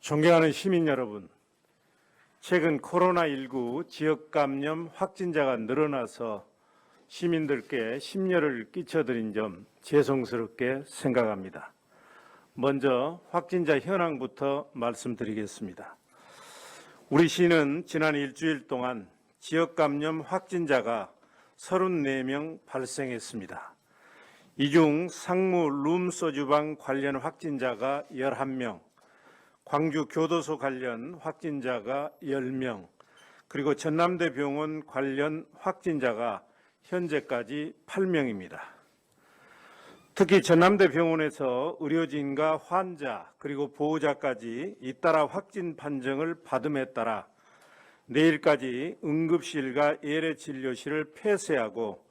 존경하는 시민 여러분, 최근 코로나19 지역 감염 확진자가 늘어나서 시민들께 심려를 끼쳐드린 점 죄송스럽게 생각합니다. 먼저 확진자 현황부터 말씀드리겠습니다. 우리 시는 지난 일주일 동안 지역 감염 확진자가 34명 발생했습니다. 이 중 상무 룸소주방 관련 확진자가 11명, 광주 교도소 관련 확진자가 10명, 그리고 전남대병원 관련 확진자가 현재까지 8명입니다. 특히 전남대병원에서 의료진과 환자 그리고 보호자까지 잇따라 확진 판정을 받음에 따라 내일까지 응급실과 예외진료실을 폐쇄하고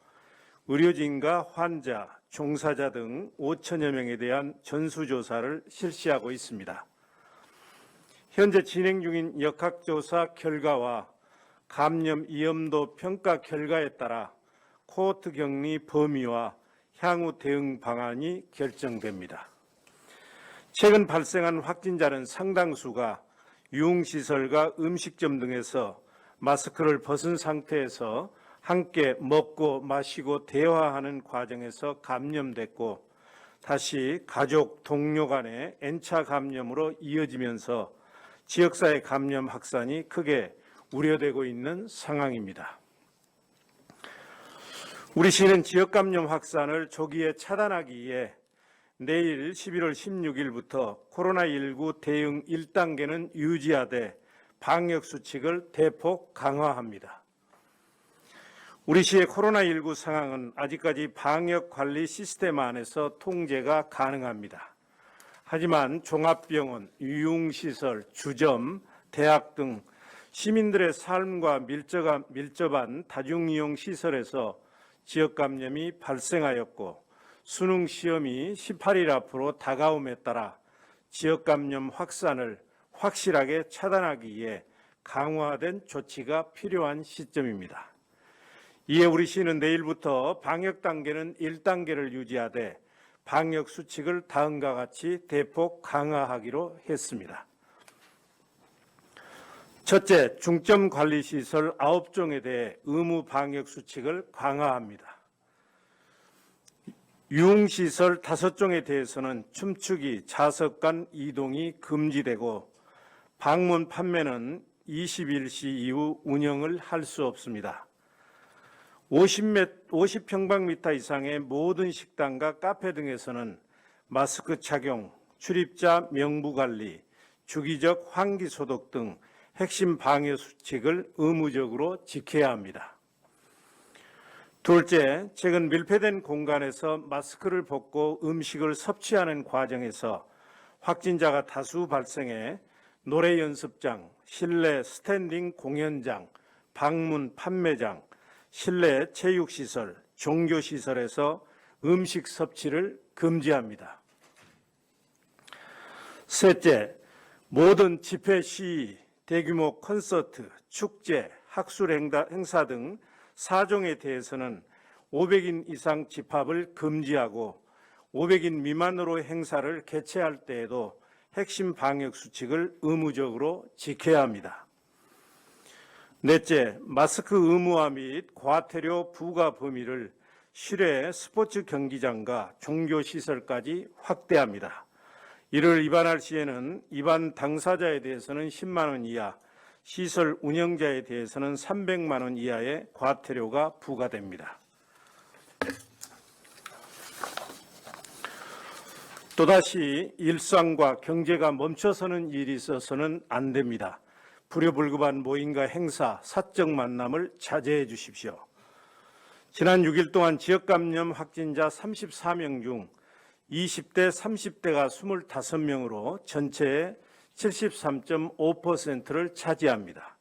의료진과 환자, 종사자 등 5천여 명에 대한 전수조사를 실시하고 있습니다. 현재 진행 중인 역학조사 결과와 감염 위험도 평가 결과에 따라 코호트 격리 범위와 향후 대응 방안이 결정됩니다. 최근 발생한 확진자는 상당수가 유흥시설과 음식점 등에서 마스크를 벗은 상태에서 함께 먹고 마시고 대화하는 과정에서 감염됐고 다시 가족, 동료 간의 N차 감염으로 이어지면서 지역사회 감염 확산이 크게 우려되고 있는 상황입니다. 우리 시는 지역 감염 확산을 조기에 차단하기 위해 내일 11월 16일부터 코로나19 대응 1단계는 유지하되 방역수칙을 대폭 강화합니다. 우리 시의 코로나19 상황은 아직까지 방역관리 시스템 안에서 통제가 가능합니다. 하지만 종합병원, 유흥시설, 주점, 대학 등 시민들의 삶과 밀접한 다중이용시설에서 지역 감염이 발생하였고 수능 시험이 18일 앞으로 다가옴에 따라 지역 감염 확산을 확실하게 차단하기 위해 강화된 조치가 필요한 시점입니다. 이에 우리 시는 내일부터 방역 단계는 1단계를 유지하되 방역 수칙을 다음과 같이 대폭 강화하기로 했습니다. 첫째, 중점 관리 시설 9종에 대해 의무 방역 수칙을 강화합니다. 유흥시설 5종에 대해서는 춤추기, 좌석 간 이동이 금지되고 방문 판매는 21시 이후 운영을 할 수 없습니다. 50평방미터 이상의 모든 식당과 카페 등에서는 마스크 착용, 출입자 명부 관리, 주기적 환기 소독 등 핵심 방역 수칙을 의무적으로 지켜야 합니다. 둘째, 최근 밀폐된 공간에서 마스크를 벗고 음식을 섭취하는 과정에서 확진자가 다수 발생해 노래 연습장, 실내 스탠딩 공연장, 방문 판매장, 실내 체육시설, 종교시설에서 음식 섭취를 금지합니다. 셋째, 모든 집회 시위, 대규모 콘서트, 축제, 학술 행사 등 4종에 대해서는 500인 이상 집합을 금지하고 500인 미만으로 행사를 개최할 때에도 핵심 방역 수칙을 의무적으로 지켜야 합니다. 넷째, 마스크 의무화 및 과태료 부과 범위를 실외 스포츠 경기장과 종교시설까지 확대합니다. 이를 위반할 시에는 위반 당사자에 대해서는 10만 원 이하, 시설 운영자에 대해서는 300만 원 이하의 과태료가 부과됩니다. 또다시 일상과 경제가 멈춰서는 일이 있어서는 안 됩니다. 불효불급한 모임과 행사, 사적 만남을 자제해 주십시오. 지난 6일 동안 지역 감염 확진자 34명 중 20대, 30대가 25명으로 전체의 73.5%를 차지합니다.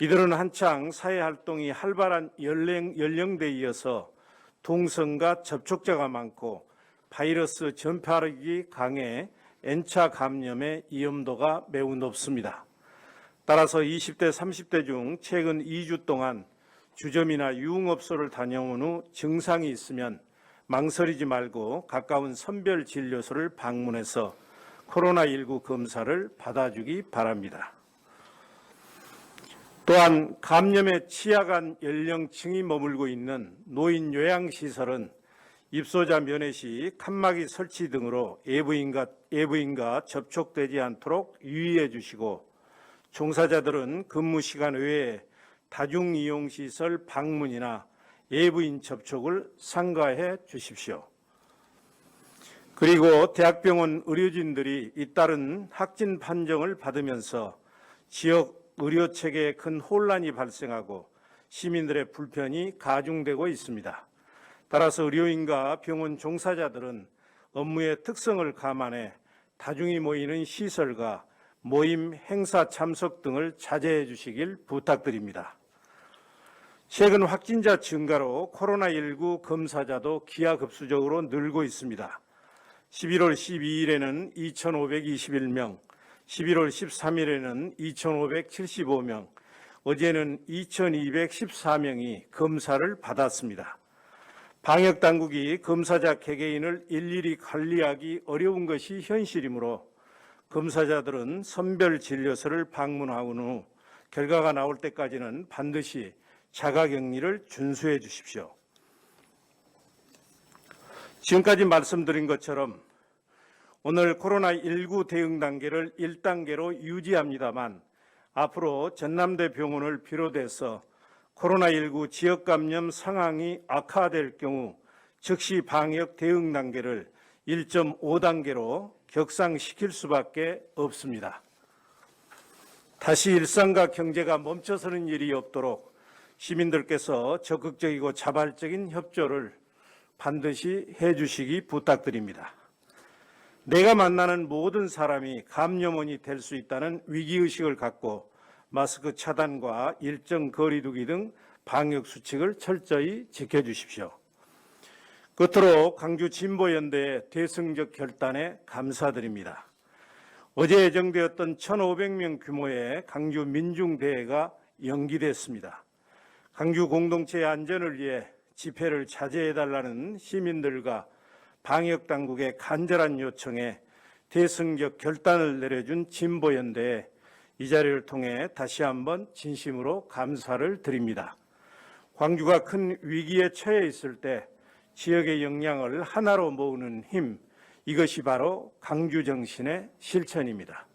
이들은 한창 사회활동이 활발한 연령대에 이어서 동성과 접촉자가 많고 바이러스 전파력이 강해 N차 감염의 위험도가 매우 높습니다. 따라서 20대, 30대 중 최근 2주 동안 주점이나 유흥업소를 다녀온 후 증상이 있으면 망설이지 말고 가까운 선별진료소를 방문해서 코로나19 검사를 받아주기 바랍니다. 또한 감염에 취약한 연령층이 머물고 있는 노인 요양시설은 입소자 면회 시 칸막이 설치 등으로 외부인과 접촉되지 않도록 유의해 주시고, 종사자들은 근무 시간 외에 다중이용시설 방문이나 외부인 접촉을 삼가해 주십시오. 그리고 대학병원 의료진들이 잇따른 확진 판정을 받으면서 지역 의료체계에 큰 혼란이 발생하고 시민들의 불편이 가중되고 있습니다. 따라서 의료인과 병원 종사자들은 업무의 특성을 감안해 다중이 모이는 시설과 모임, 행사 참석 등을 자제해 주시길 부탁드립니다. 최근 확진자 증가로 코로나19 검사자도 기하급수적으로 늘고 있습니다. 11월 12일에는 2,521명, 11월 13일에는 2,575명, 어제는 2,214명이 검사를 받았습니다. 방역당국이 검사자 개개인을 일일이 관리하기 어려운 것이 현실이므로 검사자들은 선별진료소를 방문한 후 결과가 나올 때까지는 반드시 자가격리를 준수해 주십시오. 지금까지 말씀드린 것처럼 오늘 코로나19 대응 단계를 1단계로 유지합니다만, 앞으로 전남대 병원을 비롯해서 코로나19 지역 감염 상황이 악화될 경우 즉시 방역 대응 단계를 1.5단계로 격상시킬 수밖에 없습니다. 다시 일상과 경제가 멈춰서는 일이 없도록 시민들께서 적극적이고 자발적인 협조를 반드시 해주시기 부탁드립니다. 내가 만나는 모든 사람이 감염원이 될 수 있다는 위기의식을 갖고 마스크 차단과 일정 거리 두기 등 방역수칙을 철저히 지켜주십시오. 끝으로 광주 진보연대의 대승적 결단에 감사드립니다. 어제 예정되었던 1,500명 규모의 광주 민중대회가 연기됐습니다. 광주 공동체의 안전을 위해 집회를 자제해달라는 시민들과 방역당국의 간절한 요청에 대승적 결단을 내려준 진보연대에 이 자리를 통해 다시 한번 진심으로 감사를 드립니다. 광주가 큰 위기에 처해 있을 때 지역의 역량을 하나로 모으는 힘, 이것이 바로 광주 정신의 실천입니다.